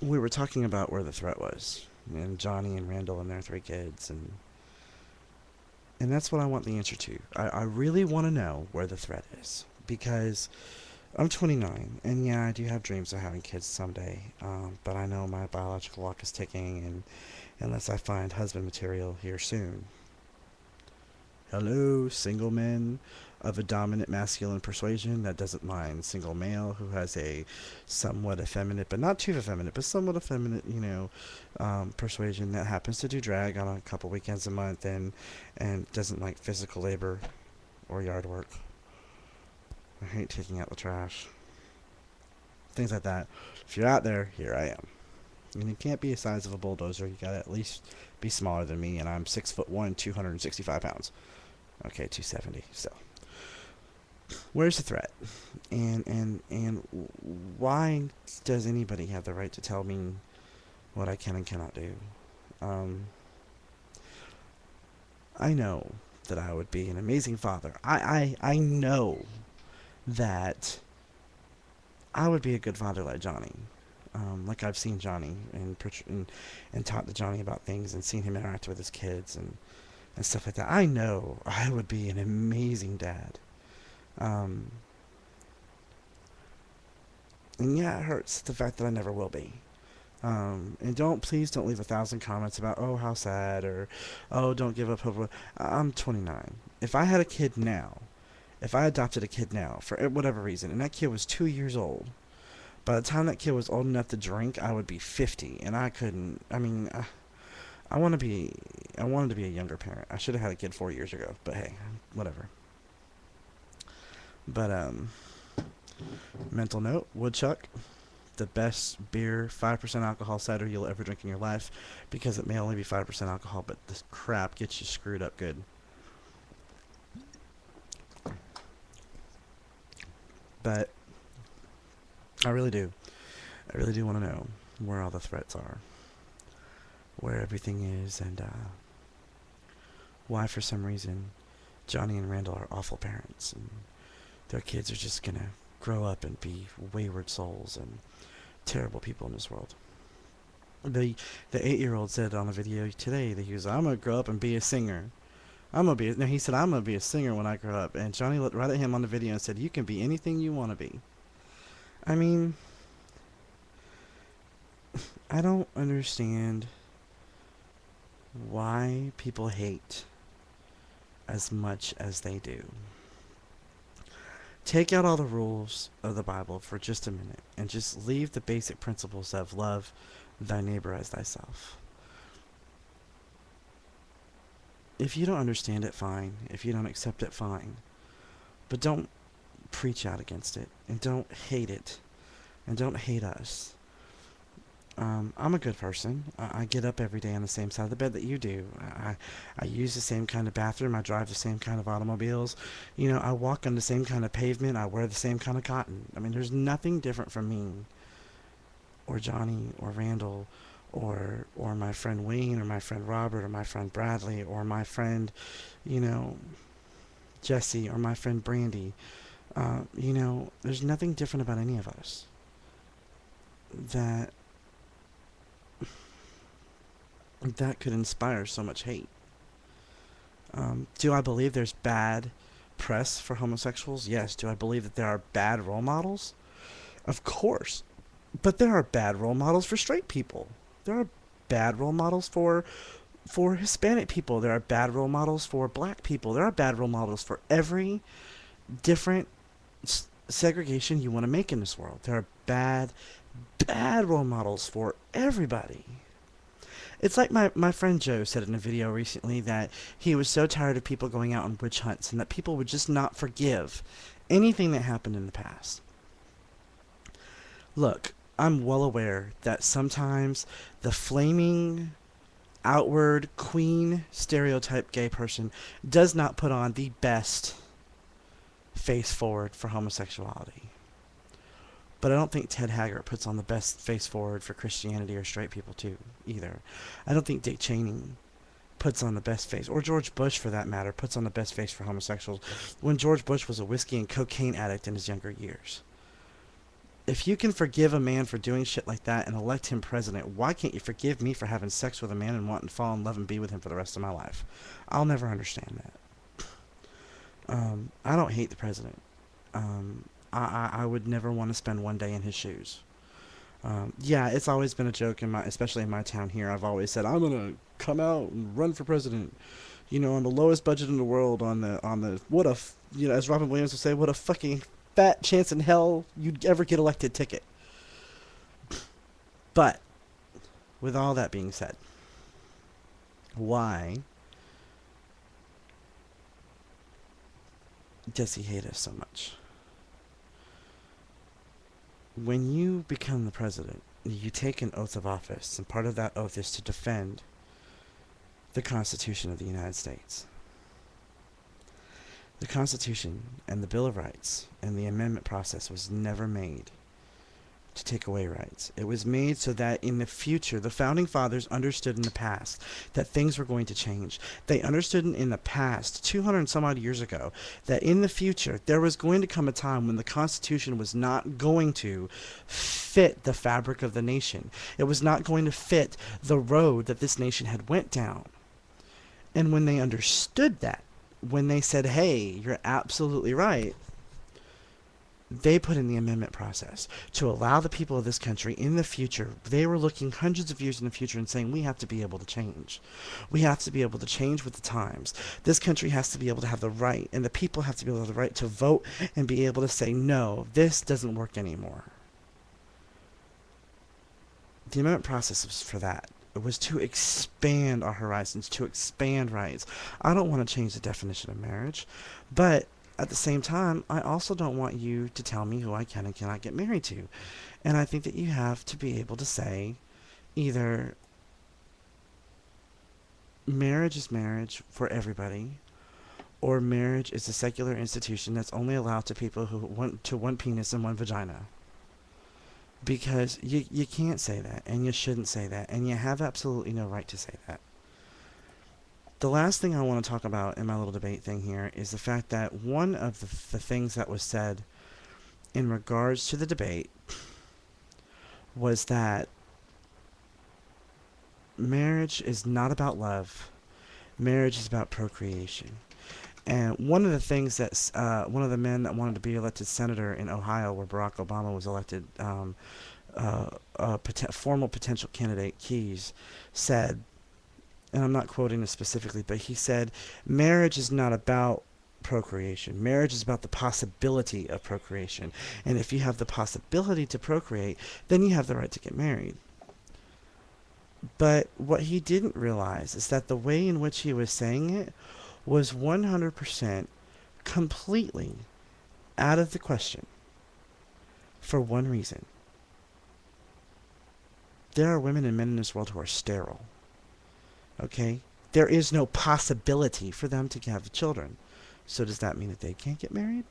we were talking about where the threat was, and Johnny and Randall and their three kids, and that's what I want the answer to. I really want to know where the threat is, because I'm 29, and yeah, I do have dreams of having kids someday, but I know my biological clock is ticking, and unless I find husband material here soon. Hello, single men of a dominant masculine persuasion that doesn't mind single male who has a somewhat effeminate, but not too effeminate, but somewhat effeminate, persuasion that happens to do drag on a couple weekends a month and doesn't like physical labor or yard work. I hate taking out the trash. Things like that. If you're out there, here I am. And you can't be the size of a bulldozer. You gotta at least be smaller than me, and I'm 6'1", 265 pounds. Okay, 270. So, where's the threat? And why does anybody have the right to tell me what I can and cannot do? Um, I know that I would be an amazing father. I know that I would be a good father like Johnny. Like I've seen Johnny and talked to Johnny about things and seen him interact with his kids and stuff like that. I know I would be an amazing dad. Um, and yeah, it hurts the fact that I never will be. And please don't leave 1,000 comments about, oh, how sad, or, oh, don't give up hope. I'm 29. If I had a kid now, if I adopted a kid now, for whatever reason, and that kid was 2 years old, by the time that kid was old enough to drink, I would be 50, and I couldn't. I mean, I want to be. I wanted to be a younger parent. I should have had a kid 4 years ago, but hey, whatever. But mental note: Woodchuck, the best beer, 5% alcohol cider you'll ever drink in your life, because it may only be 5% alcohol, but this crap gets you screwed up good. But I really do. I really do want to know where all the threats are, where everything is, and why, for some reason, Johnny and Randall are awful parents, and their kids are just gonna grow up and be wayward souls and terrible people in this world. The 8-year-old said on a video today that he was, I'm gonna grow up and be a singer. No, he said, I'm gonna be a singer when I grow up. And Johnny looked right at him on the video and said, you can be anything you want to be. I mean, I don't understand why people hate as much as they do. Take out all the rules of the Bible for just a minute and just leave the basic principles of love thy neighbor as thyself. If you don't understand it, fine. If you don't accept it, fine. But don't preach out against it, and don't hate it, and don't hate us. I'm a good person. I get up every day on the same side of the bed that you do. I use the same kind of bathroom. I drive the same kind of automobiles. I walk on the same kind of pavement. I wear the same kind of cotton. I mean, there's nothing different from me, or Johnny, or Randall, or my friend Wayne, or my friend Robert, or my friend Bradley, or my friend, you know, Jesse, or my friend Brandy. There's nothing different about any of us that could inspire so much hate. Do I believe there's bad press for homosexuals? Yes. Do I believe that there are bad role models? Of course. But there are bad role models for straight people. There are bad role models for Hispanic people. There are bad role models for black people. There are bad role models for every different segregation you want to make in this world. There are bad role models for everybody. It's like my friend Joe said in a video recently that he was so tired of people going out on witch hunts and that people would just not forgive anything that happened in the past. Look, I'm well aware that sometimes the flaming, outward, queen stereotype gay person does not put on the best face forward for homosexuality. But I don't think Ted Haggart puts on the best face forward for Christianity or straight people too, either. I don't think Dick Cheney puts on the best face, or George Bush for that matter, puts on the best face for homosexuals, when George Bush was a whiskey and cocaine addict in his younger years. If you can forgive a man for doing shit like that and elect him president, why can't you forgive me for having sex with a man and wanting to fall in love and be with him for the rest of my life? I'll never understand that. I don't hate the president. I would never want to spend one day in his shoes. Yeah, it's always been a joke in my, especially in my town here. I've always said I'm gonna come out and run for president. You know, on the lowest budget in the world, on the what a you know, as Robin Williams would say, what a fucking fat chance in hell you'd ever get elected ticket. But with all that being said, why does he hate us so much? When you become the president, you take an oath of office, and part of that oath is to defend the Constitution of the United States. The Constitution and the Bill of Rights and the amendment process was never made to take away rights. It was made so that in the future, the founding fathers understood in the past that things were going to change. They understood in the past, 200 and some odd years ago, that in the future there was going to come a time when the Constitution was not going to fit the fabric of the nation. It was not going to fit the road that this nation had went down. And when they understood that, when they said, hey, you're absolutely right, they put in the amendment process to allow the people of this country in the future. They were looking hundreds of years in the future and saying, we have to be able to change. We have to be able to change with the times. This country has to be able to have the right, and the people have to be able to have the right to vote and be able to say, no, this doesn't work anymore. The amendment process was for that. It was to expand our horizons, to expand rights. I don't want to change the definition of marriage, but at the same time, I also don't want you to tell me who I can and cannot get married to. And I think that you have to be able to say either marriage is marriage for everybody, or marriage is a secular institution that's only allowed to people who want to one penis and one vagina. Because you can't say that, and you shouldn't say that, and you have absolutely no right to say that. The last thing I want to talk about in my little debate thing here is the fact that one of the things that was said in regards to the debate was that marriage is not about love. Marriage is about procreation. And one of the things that one of the men that wanted to be elected senator in Ohio, where Barack Obama was elected, formal potential candidate Keyes, said, and I'm not quoting this specifically, but he said, marriage is not about procreation. Marriage is about the possibility of procreation. And if you have the possibility to procreate, then you have the right to get married. But what he didn't realize is that the way in which he was saying it was 100% completely out of the question for one reason. There are women and men in this world who are sterile. Okay? There is no possibility for them to have children. So does that mean that they can't get married?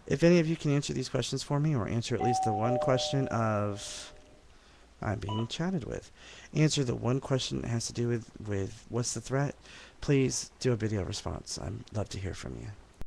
If any of you can answer these questions for me, or answer at least the one question of I'm being chatted with, answer the one question that has to do with what's the threat, please do a video response. I'd love to hear from you.